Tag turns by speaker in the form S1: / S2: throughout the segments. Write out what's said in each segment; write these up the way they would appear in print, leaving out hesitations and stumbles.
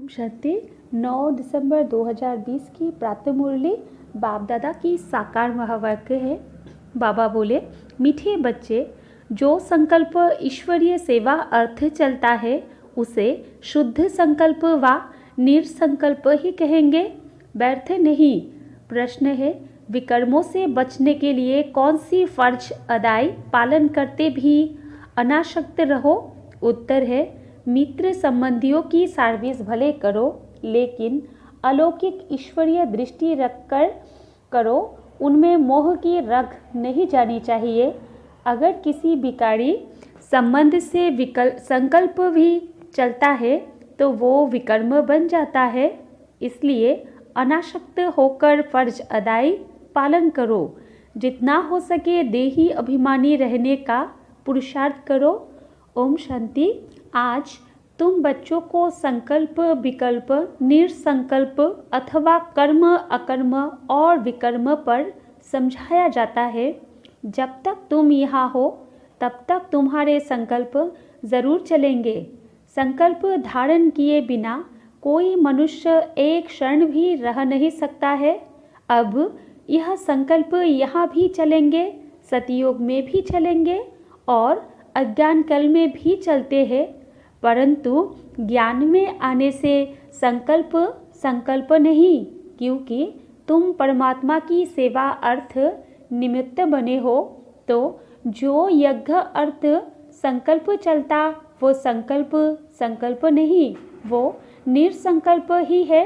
S1: ओम शांति। 9 दिसंबर 2020 की प्रातः मुरली बाप दादा की साकार महावाक्य है। बाबा बोले, मीठे बच्चे, जो संकल्प ईश्वरीय सेवा अर्थ चलता है उसे शुद्ध संकल्प व निर्संकल्प ही कहेंगे, व्यर्थ नहीं। प्रश्न है, विकर्मों से बचने के लिए कौन सी फर्ज अदाई पालन करते भी अनासक्त रहो? उत्तर है, मित्र संबंधियों की सर्विस भले करो, लेकिन अलौकिक ईश्वरीय दृष्टि रखकर करो, उनमें मोह की रग नहीं जानी चाहिए। अगर किसी भिखारी संबंध से संकल्प भी चलता है तो वो विकर्म बन जाता है। इसलिए अनासक्त होकर फर्ज अदाई पालन करो। जितना हो सके देही अभिमानी रहने का पुरुषार्थ करो। ओम शांति। आज तुम बच्चों को संकल्प, विकल्प, निर्संकल्प अथवा कर्म, अकर्म और विकर्म पर समझाया जाता है। जब तक तुम यहाँ हो तब तक तुम्हारे संकल्प जरूर चलेंगे। संकल्प धारण किए बिना कोई मनुष्य एक क्षण भी रह नहीं सकता है। अब यह संकल्प यहाँ भी चलेंगे, सतयुग में भी चलेंगे और अज्ञान काल में भी चलते हैं, परंतु ज्ञान में आने से संकल्प नहीं, क्योंकि तुम परमात्मा की सेवा अर्थ निमित्त बने हो। तो जो यज्ञ अर्थ संकल्प चलता वो संकल्प नहीं, वो निर्संकल्प ही है।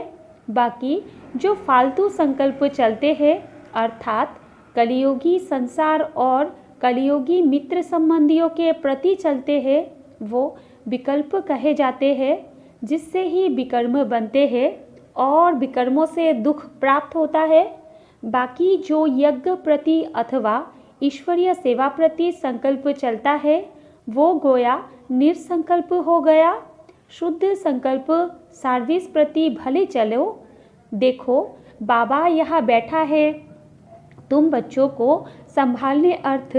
S1: बाकी जो फालतू संकल्प चलते हैं अर्थात कलियुगी संसार और कलियुगी मित्र संबंधियों के प्रति चलते हैं, वो विकल्प कहे जाते हैं, जिससे ही विकर्म बनते हैं और विकर्मों से दुख प्राप्त होता है। बाकी जो यज्ञ प्रति अथवा ईश्वरीय सेवा प्रति संकल्प चलता है वो गोया निर्संकल्प हो गया। शुद्ध संकल्प सर्विस प्रति भले चलो। देखो, बाबा यहाँ बैठा है, तुम बच्चों को संभालने अर्थ,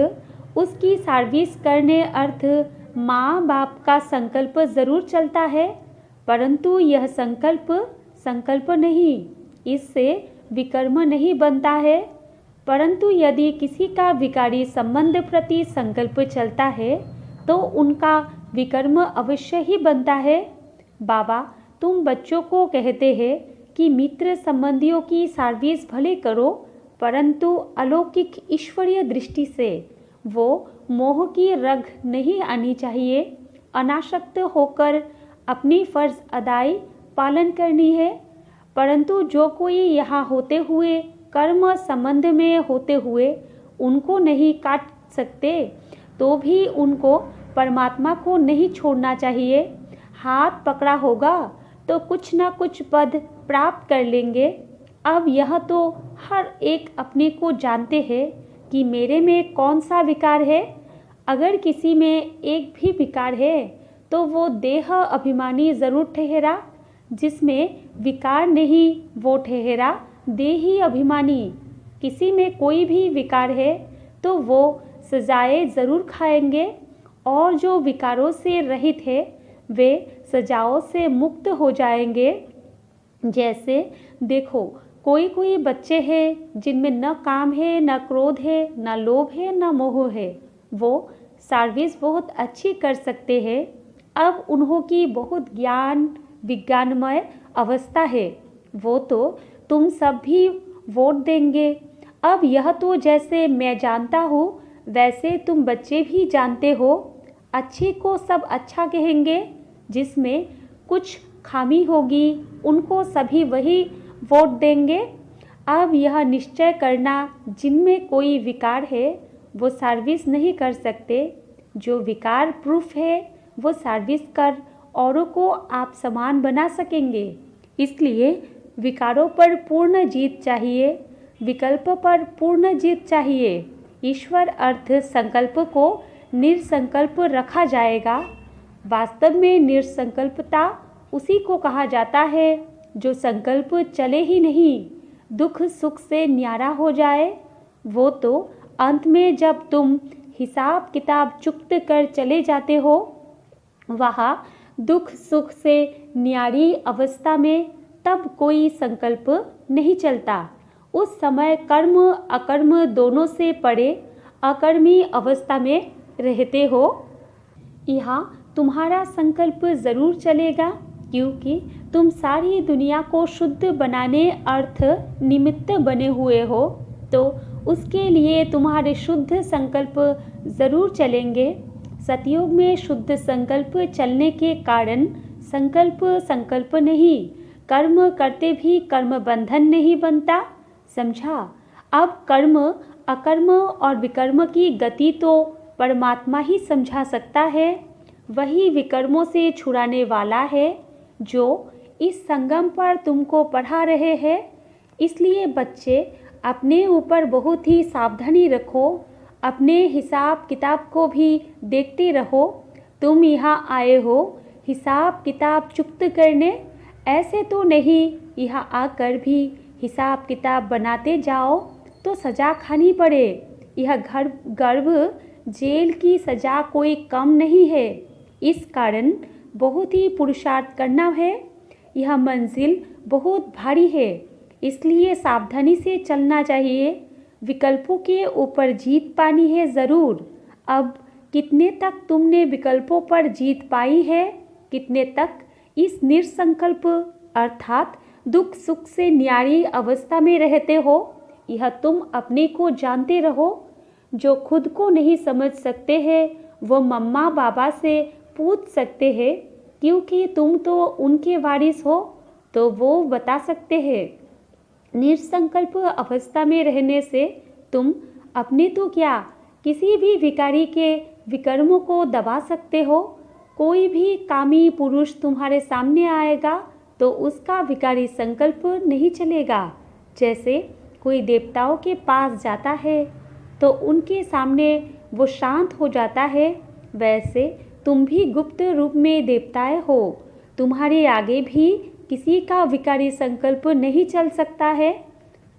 S1: उसकी सर्विस करने अर्थ माँ बाप का संकल्प जरूर चलता है, परंतु यह संकल्प नहीं, इससे विकर्म नहीं बनता है। परंतु यदि किसी का विकारी संबंध प्रति संकल्प चलता है तो उनका विकर्म अवश्य ही बनता है। बाबा तुम बच्चों को कहते हैं कि मित्र संबंधियों की सर्विस भले करो, परंतु अलौकिक ईश्वरीय दृष्टि से वो मोह की रग नहीं आनी चाहिए। अनासक्त होकर अपनी फर्ज अदाई पालन करनी है। परंतु जो कोई यहाँ होते हुए कर्म संबंध में होते हुए उनको नहीं काट सकते तो भी उनको परमात्मा को नहीं छोड़ना चाहिए। हाथ पकड़ा होगा तो कुछ ना कुछ पद प्राप्त कर लेंगे। अब यह तो हर एक अपने को जानते हैं कि मेरे में कौन सा विकार है। अगर किसी में एक भी विकार है तो वो देह अभिमानी जरूर ठहरा, जिसमें विकार नहीं वो ठहरा देही अभिमानी। किसी में कोई भी विकार है तो वो सजाएं जरूर खाएंगे, और जो विकारों से रहित है वे सजाओं से मुक्त हो जाएंगे। जैसे देखो, कोई बच्चे हैं जिनमें न काम है, न क्रोध है, न लोभ है, न मोह है, वो सर्विस बहुत अच्छी कर सकते हैं। अब उन्हों की बहुत ज्ञान विज्ञानमय अवस्था है, वो तो तुम सब भी वोट देंगे। अब यह तो जैसे मैं जानता हूँ वैसे तुम बच्चे भी जानते हो। अच्छे को सब अच्छा कहेंगे, जिसमें कुछ खामी होगी उनको सभी वही वोट देंगे। अब यह निश्चय करना, जिनमें कोई विकार है वो सर्विस नहीं कर सकते। जो विकार प्रूफ है वो सर्विस कर औरों को आप समान बना सकेंगे। इसलिए विकारों पर पूर्ण जीत चाहिए, विकल्प पर पूर्ण जीत चाहिए। ईश्वर अर्थ संकल्प को निर्संकल्प रखा जाएगा। वास्तव में निर्संकल्पता उसी को कहा जाता है जो संकल्प चले ही नहीं, दुख सुख से न्यारा हो जाए। वो तो अंत में जब तुम हिसाब किताब चुकत कर चले जाते हो, वहाँ दुख सुख से न्यारी अवस्था में तब कोई संकल्प नहीं चलता। उस समय कर्म अकर्म दोनों से परे अकर्मी अवस्था में रहते हो। यहाँ तुम्हारा संकल्प ज़रूर चलेगा, क्योंकि तुम सारी दुनिया को शुद्ध बनाने अर्थ निमित्त बने हुए हो, तो उसके लिए तुम्हारे शुद्ध संकल्प ज़रूर चलेंगे। सतयुग में शुद्ध संकल्प चलने के कारण संकल्प संकल्प नहीं, कर्म करते भी कर्म बंधन नहीं बनता। समझा? अब कर्म अकर्म और विकर्म की गति तो परमात्मा ही समझा सकता है। वही विकर्मों से छुड़ाने वाला है, जो इस संगम पर तुमको पढ़ा रहे हैं। इसलिए बच्चे अपने ऊपर बहुत ही सावधानी रखो, अपने हिसाब किताब को भी देखते रहो। तुम यहाँ आए हो हिसाब किताब चुप्त करने, ऐसे तो नहीं यहाँ आकर भी हिसाब किताब बनाते जाओ तो सज़ा खानी पड़े। यह गर्भ जेल की सज़ा कोई कम नहीं है। इस कारण बहुत ही पुरुषार्थ करना है। यह मंजिल बहुत भारी है, इसलिए सावधानी से चलना चाहिए। विकल्पों के ऊपर जीत पानी है ज़रूर। अब कितने तक तुमने विकल्पों पर जीत पाई है, कितने तक इस निरसंकल्प अर्थात दुख सुख से न्यारी अवस्था में रहते हो, यह तुम अपने को जानते रहो। जो खुद को नहीं समझ सकते हैं वो मम्मा बाबा से पूछ सकते हैं, क्योंकि तुम तो उनके वारिस हो, तो वो बता सकते हैं। निरसंकल्प अवस्था में रहने से तुम अपने तो क्या किसी भी विकारी के विकर्मों को दबा सकते हो। कोई भी कामी पुरुष तुम्हारे सामने आएगा तो उसका विकारी संकल्प नहीं चलेगा। जैसे कोई देवताओं के पास जाता है तो उनके सामने वो शांत हो जाता है, वैसे तुम भी गुप्त रूप में देवताएं हो। तुम्हारे आगे भी किसी का विकारी संकल्प नहीं चल सकता है,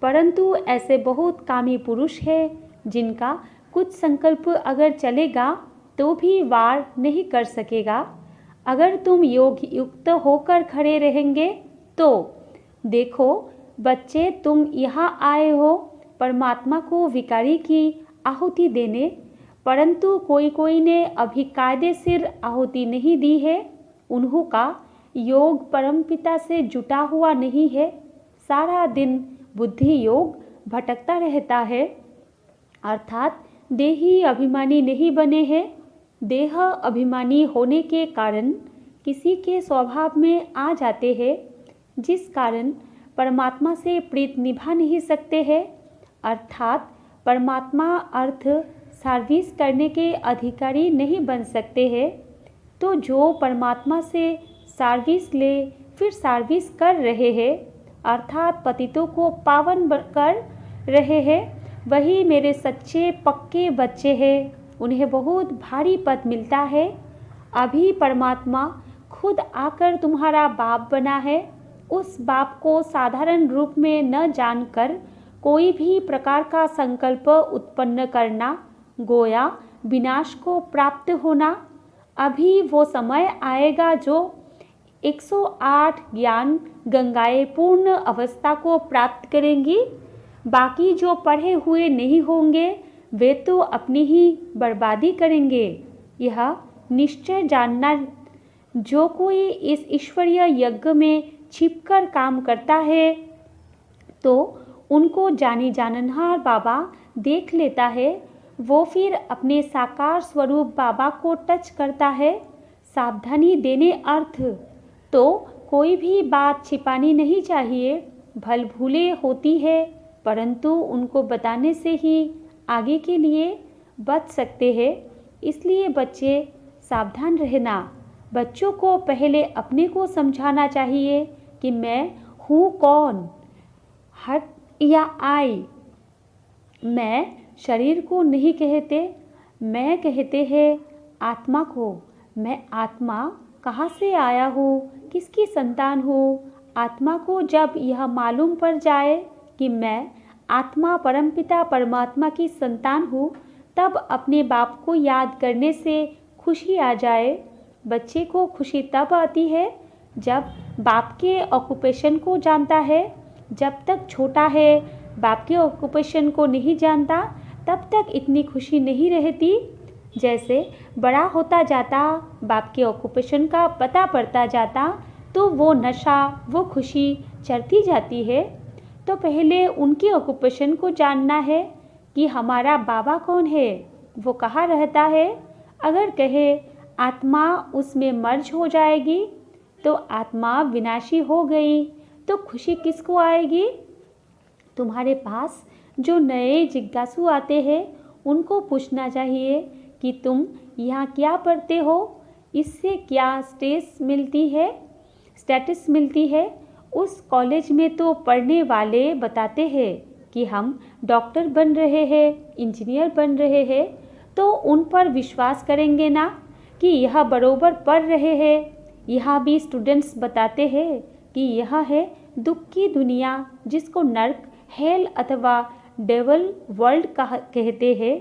S1: परंतु ऐसे बहुत कामी पुरुष हैं जिनका कुछ संकल्प अगर चलेगा तो भी वार नहीं कर सकेगा। अगर तुम योग युक्त होकर खड़े रहेंगे तो देखो बच्चे, तुम यहाँ आए हो परमात्मा को विकारी की आहुति देने, परंतु कोई ने अभी कायदे सिर आहुति नहीं दी है। उन्हों का योग परमपिता से जुटा हुआ नहीं है। सारा दिन बुद्धि योग भटकता रहता है, अर्थात देही अभिमानी नहीं बने हैं। देह अभिमानी होने के कारण किसी के स्वभाव में आ जाते हैं, जिस कारण परमात्मा से प्रीत निभा नहीं सकते हैं। अर्थात परमात्मा अर्थ सर्विस करने के अधिकारी नहीं बन सकते हैं। तो जो परमात्मा से सर्विस ले फिर सर्विस कर रहे हैं, अर्थात पतितों को पावन कर रहे हैं, वही मेरे सच्चे पक्के बच्चे हैं। उन्हें बहुत भारी पद मिलता है। अभी परमात्मा खुद आकर तुम्हारा बाप बना है। उस बाप को साधारण रूप में न जानकर कोई भी प्रकार का संकल्प उत्पन्न करना गोया विनाश को प्राप्त होना। अभी वो समय आएगा जो 108 ज्ञान गंगाएं पूर्ण अवस्था को प्राप्त करेंगी। बाकी जो पढ़े हुए नहीं होंगे वे तो अपनी ही बर्बादी करेंगे। यह निश्चय जानना, जो कोई इस ईश्वरीय यज्ञ में छिपकर काम करता है तो उनको जानी जाननहार बाबा देख लेता है। वो फिर अपने साकार स्वरूप बाबा को टच करता है। सावधानी देने अर्थ तो कोई भी बात छिपानी नहीं चाहिए। भल भूले होती है, परंतु उनको बताने से ही आगे के लिए बच सकते हैं। इसलिए बच्चे सावधान रहना। बच्चों को पहले अपने को समझाना चाहिए कि मैं हूँ कौन, हट या आई। मैं शरीर को नहीं कहते, मैं कहते हैं आत्मा को। मैं आत्मा कहाँ से आया हूँ, किसकी संतान हूँ। आत्मा को जब यह मालूम पड़ जाए कि मैं आत्मा परमपिता परमात्मा की संतान हूँ, तब अपने बाप को याद करने से खुशी आ जाए। बच्चे को खुशी तब आती है जब बाप के ऑक्यूपेशन को जानता है। जब तक छोटा है, बाप के ऑक्यूपेशन को नहीं जानता, तब तक इतनी खुशी नहीं रहती। जैसे बड़ा होता जाता, बाप के ऑक्यूपेशन का पता पड़ता जाता, तो वो नशा, वो खुशी चढ़ती जाती है। तो पहले उनके ऑक्यूपेशन को जानना है कि हमारा बाबा कौन है, वो कहाँ रहता है। अगर कहे आत्मा उसमें मर्ज हो जाएगी, तो आत्मा विनाशी हो गई, तो खुशी किसको आएगी। तुम्हारे पास जो नए जिज्ञासु आते हैं, उनको पूछना चाहिए कि तुम यहाँ क्या पढ़ते हो, इससे क्या स्टेटस मिलती है। उस कॉलेज में तो पढ़ने वाले बताते हैं कि हम डॉक्टर बन रहे हैं, इंजीनियर बन रहे हैं, तो उन पर विश्वास करेंगे ना कि यह बरोबर पढ़ रहे हैं। यहाँ भी स्टूडेंट्स बताते हैं कि यह है दुख की दुनिया, जिसको नर्क, हेल अथवा डेवल वर्ल्ड कहते हैं।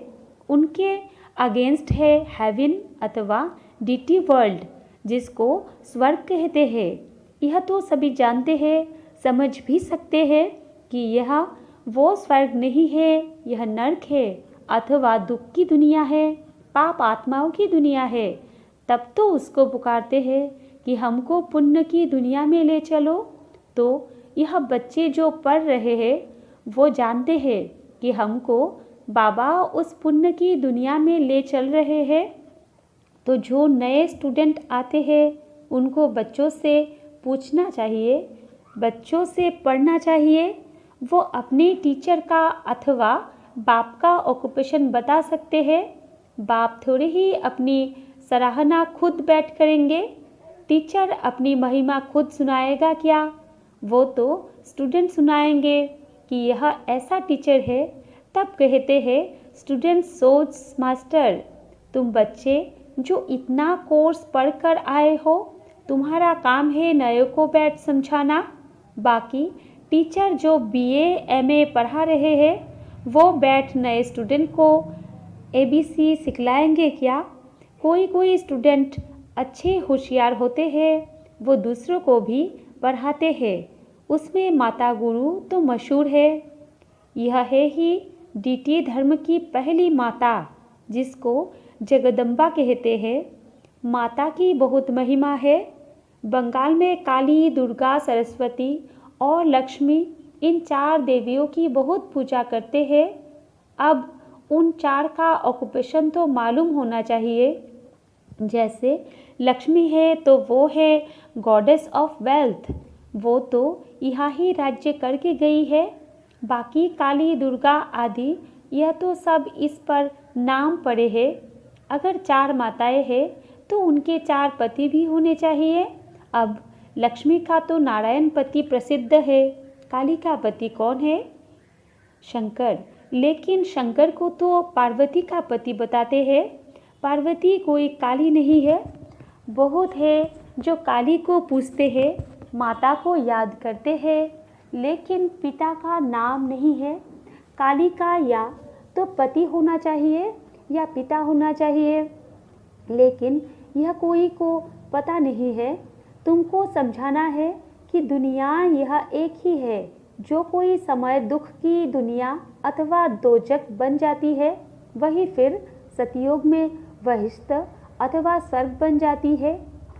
S1: उनके अगेंस्ट है हेवन अथवा डीटी वर्ल्ड, जिसको स्वर्ग कहते हैं। यह तो सभी जानते हैं, समझ भी सकते हैं कि यह वो स्वर्ग नहीं है, यह नर्क है अथवा दुख की दुनिया है, पाप आत्माओं की दुनिया है। तब तो उसको पुकारते हैं कि हमको पुण्य की दुनिया में ले चलो। तो यह बच्चे जो पढ़ रहे हैं, वो जानते हैं कि हमको बाबा उस पुण्य की दुनिया में ले चल रहे हैं। तो जो नए स्टूडेंट आते हैं, उनको बच्चों से पूछना चाहिए, बच्चों से पढ़ना चाहिए। वो अपने टीचर का अथवा बाप का ऑक्यूपेशन बता सकते हैं। बाप थोड़े ही अपनी सराहना खुद बैठ करेंगे, टीचर अपनी महिमा खुद सुनाएगा क्या। वो तो स्टूडेंट सुनाएंगे कि यह ऐसा टीचर है। तब कहते हैं स्टूडेंट सोच मास्टर, तुम बच्चे जो इतना कोर्स पढ़कर आए हो, तुम्हारा काम है नए को बैठ समझाना। बाकी टीचर जो बीए एमए पढ़ा रहे हैं, वो बैठ नए स्टूडेंट को एबीसी सिखलाएंगे क्या। कोई स्टूडेंट अच्छे होशियार होते हैं, वो दूसरों को भी पढ़ाते हैं। उसमें माता गुरु तो मशहूर है। यह है ही डीटी धर्म की पहली माता, जिसको जगदम्बा कहते हैं। माता की बहुत महिमा है। बंगाल में काली, दुर्गा, सरस्वती और लक्ष्मी, इन 4 देवियों की बहुत पूजा करते हैं। अब उन 4 का ऑक्यूपेशन तो मालूम होना चाहिए। जैसे लक्ष्मी है तो वो है गॉडेस ऑफ वेल्थ, वो तो यहाँ ही राज्य करके गई है। बाकी काली, दुर्गा आदि, यह तो सब इस पर नाम पड़े हैं। अगर 4 माताएं हैं तो उनके 4 पति भी होने चाहिए। अब लक्ष्मी का तो नारायण पति प्रसिद्ध है, काली का पति कौन है? शंकर। लेकिन शंकर को तो पार्वती का पति बताते हैं। पार्वती कोई काली नहीं है। बहुत है जो काली को पूजते हैं, माता को याद करते हैं, लेकिन पिता का नाम नहीं है। काली का या तो पति होना चाहिए या पिता होना चाहिए, लेकिन यह कोई को पता नहीं है। तुमको समझाना है कि दुनिया यह एक ही है। जो कोई समय दुख की दुनिया अथवा दोजक बन जाती है, वही फिर सतयुग में वहिष्ठ अथवा स्वर्ग बन जाती है।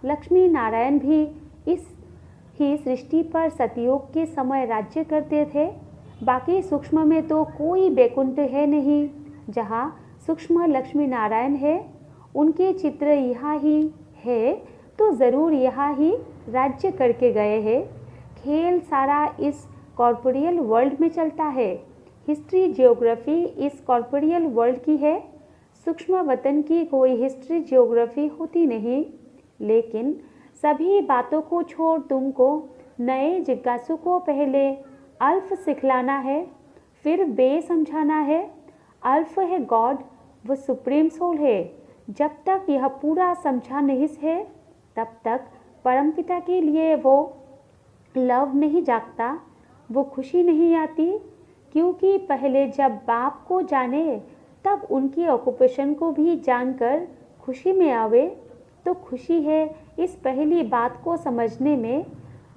S1: लक्ष्मी नारायण भी इस ही सृष्टि पर सतयुग के समय राज्य करते थे। बाकी सूक्ष्म में तो कोई बैकुंठ है नहीं। जहाँ सूक्ष्म लक्ष्मी नारायण है, उनके चित्र यहाँ ही है, तो ज़रूर यहाँ ही राज्य करके गए हैं। खेल सारा इस कॉर्पोरियल वर्ल्ड में चलता है। हिस्ट्री जियोग्राफी इस कॉर्पोरियल वर्ल्ड की है। सूक्ष्म वतन की कोई हिस्ट्री जियोग्राफी होती नहीं। लेकिन सभी बातों को छोड़ तुमको नए जिज्ञासु को पहले अल्फ सिखलाना है, फिर बे समझाना है। अल्फ है गॉड, वो सुप्रीम सोल है। जब तक यह पूरा समझा नहीं है, तब तक परमपिता के लिए वो लव नहीं जागता, वो खुशी नहीं आती। क्योंकि पहले जब बाप को जाने, तब उनकी ऑक्यूपेशन को भी जानकर खुशी में आवे। तो खुशी है इस पहली बात को समझने में।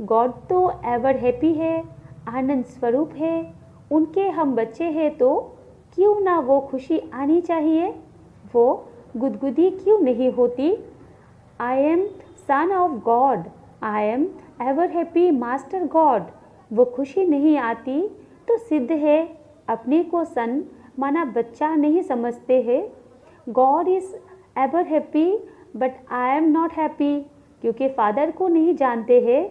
S1: गॉड तो एवर हैप्पी है, आनंद स्वरूप है, उनके हम बच्चे हैं तो क्यों ना वो खुशी आनी चाहिए, वो गुदगुदी क्यों नहीं होती। I am son of God, I am ever happy master God, वो खुशी नहीं आती तो सिद्ध है अपने को सन माना बच्चा नहीं समझते हैं। God is ever happy but I am not happy, क्योंकि फादर को नहीं जानते हैं।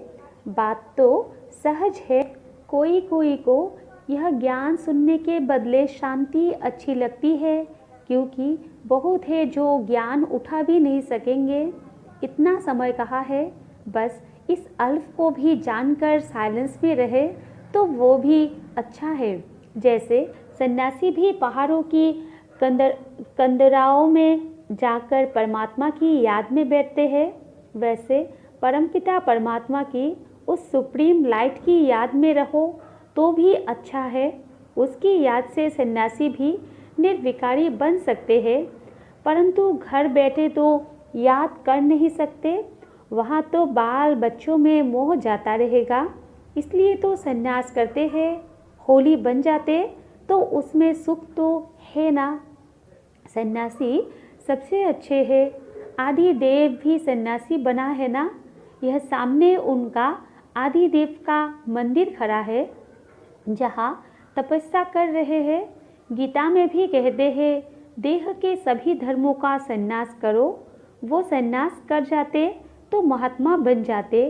S1: बात तो सहज है, कोई कोई को यह ज्ञान सुनने के बदले शांति अच्छी लगती है, क्योंकि बहुत है जो ज्ञान उठा भी नहीं सकेंगे। इतना समय कहा है, बस इस अल्फ को भी जानकर साइलेंस में रहे तो वो भी अच्छा है। जैसे सन्यासी भी पहाड़ों की कंदराओं में जाकर परमात्मा की याद में बैठते हैं, वैसे परमपिता परमात्मा की उस सुप्रीम लाइट की याद में रहो तो भी अच्छा है। उसकी याद से सन्यासी भी निर्विकारी बन सकते हैं, परंतु घर बैठे तो याद कर नहीं सकते, वहाँ तो बाल बच्चों में मोह जाता रहेगा। इसलिए तो सन्यास करते हैं, होली बन जाते तो उसमें सुख तो है ना। सन्यासी सबसे अच्छे है, आदि देव भी सन्यासी बना है ना। यह सामने उनका आदि देव का मंदिर खड़ा है जहाँ तपस्या कर रहे हैं। गीता में भी कहते हैं देह के सभी धर्मों का सन्यास करो। वो सन्यास कर जाते तो महात्मा बन जाते।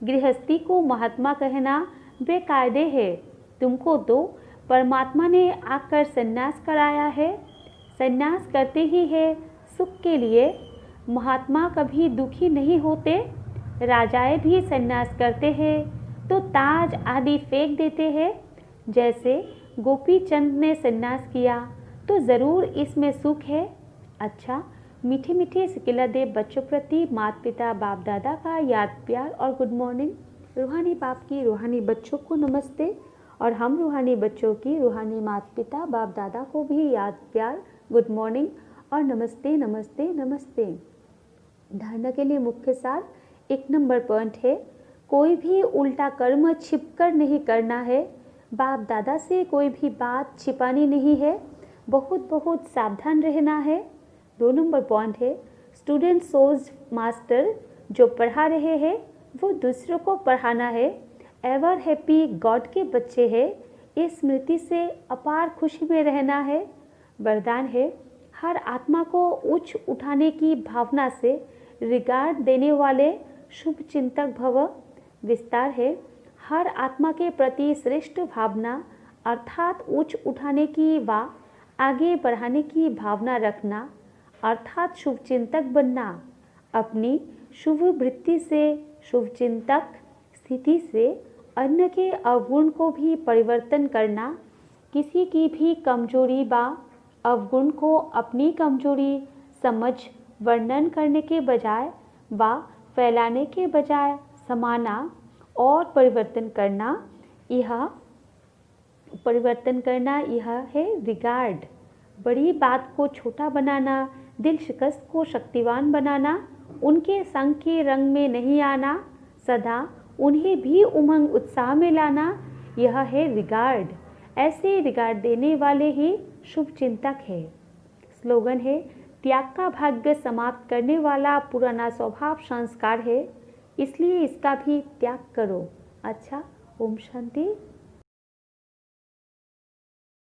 S1: गृहस्थी को महात्मा कहना बेकायदे है। तुमको तो परमात्मा ने आकर सन्यास कराया है। सन्यास करते ही है सुख के लिए। महात्मा कभी दुखी नहीं होते। राजाएं भी सन्यास करते हैं तो ताज आदि फेंक देते हैं। जैसे गोपी चंद ने सन्यास किया तो ज़रूर इसमें सुख है। अच्छा, मीठे मीठे सिकिला देव बच्चों प्रति माता पिता बाप दादा का याद प्यार और गुड मॉर्निंग। रूहानी बाप की रूहानी बच्चों को नमस्ते, और हम रूहानी बच्चों की रूहानी माता पिता बाप दादा को भी याद प्यार गुड मॉर्निंग और नमस्ते नमस्ते नमस्ते। धारणा के लिए मुख्य सार 1 नंबर पॉइंट है, कोई भी उल्टा कर्म छिपकर नहीं करना है। बाप दादा से कोई भी बात छिपानी नहीं है, बहुत बहुत सावधान रहना है। 2 नंबर पॉइंट है, स्टूडेंट सोज मास्टर, जो पढ़ा रहे हैं वो दूसरों को पढ़ाना है। एवर हैप्पी गॉड के बच्चे हैं, इस स्मृति से अपार खुशी में रहना है। वरदान है, हर आत्मा को उच्च उठाने की भावना से रिगार्ड देने वाले शुभ चिंतक भव। विस्तार है, हर आत्मा के प्रति श्रेष्ठ भावना अर्थात उच्च उठाने की व आगे बढ़ाने की भावना रखना अर्थात शुभ चिंतक बनना। अपनी शुभ वृत्ति से शुभ चिंतक स्थिति से अन्य के अवगुण को भी परिवर्तन करना। किसी की भी कमजोरी व अवगुण को अपनी कमजोरी समझ वर्णन करने के बजाय व फैलाने के बजाय समाना और परिवर्तन करना, यह है रिगार्ड। बड़ी बात को छोटा बनाना, दिल शिकस्त को शक्तिवान बनाना, उनके संग के रंग में नहीं आना, सदा उन्हें भी उमंग उत्साह में लाना, यह है रिगार्ड। ऐसे रिगार्ड देने वाले ही शुभ चिंतक है। स्लोगन है, त्याग का भाग्य समाप्त करने वाला पुराना स्वभाव संस्कार है, इसलिए इसका भी त्याग करो। अच्छा, ओम शांति।